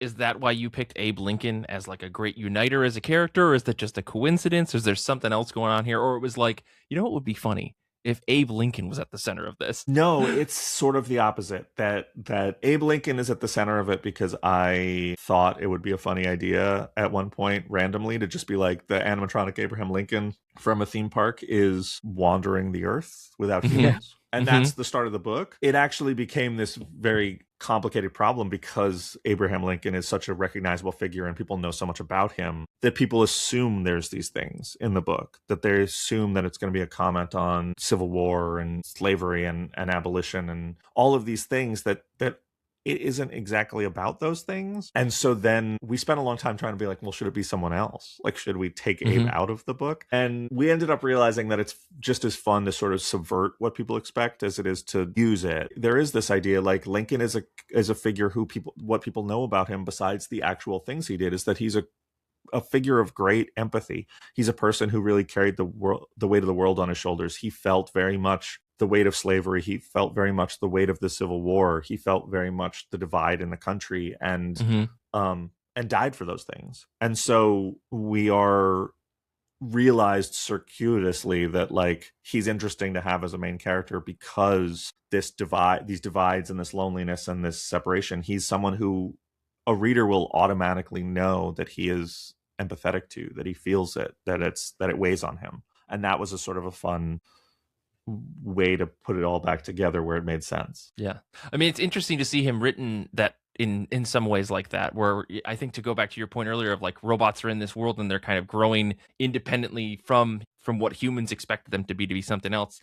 is that why you picked Abe Lincoln as like a great uniter as a character, or is that just a coincidence? Or is there something else going on here? Or it was like, you know what would be funny? If Abe Lincoln was at the center of this. No, it's sort of the opposite. That Abe Lincoln is at the center of it because I thought it would be a funny idea at one point randomly to just be like the animatronic Abraham Lincoln from a theme park is wandering the earth without Yeah. humans. And that's the start of the book. It actually became this very complicated problem because Abraham Lincoln is such a recognizable figure and people know so much about him that people assume there's these things in the book, that they assume that it's going to be a comment on Civil War and slavery and abolition and all of these things that it isn't exactly about those things. And so then we spent a long time trying to be like, well, should it be someone else? Like, should we take Abe out of the book? And we ended up realizing that it's just as fun to sort of subvert what people expect as it is to use it. There is this idea like Lincoln is a figure who what people know about him besides the actual things he did is that he's a figure of great empathy. He's a person who really carried the weight of the world on his shoulders. He felt very much the weight of slavery. He felt very much the weight of the Civil War. He felt very much the divide in the country and died for those things. And so we are realized circuitously that like he's interesting to have as a main character because these divides and this loneliness and this separation, he's someone who a reader will automatically know that he is empathetic to, that he feels it, that it weighs on him. And that was a sort of a fun way to put it all back together where it made sense. Yeah. I mean, it's interesting to see him written that in some ways like that, where I think to go back to your point earlier of like robots are in this world and they're kind of growing independently from what humans expected them to be something else.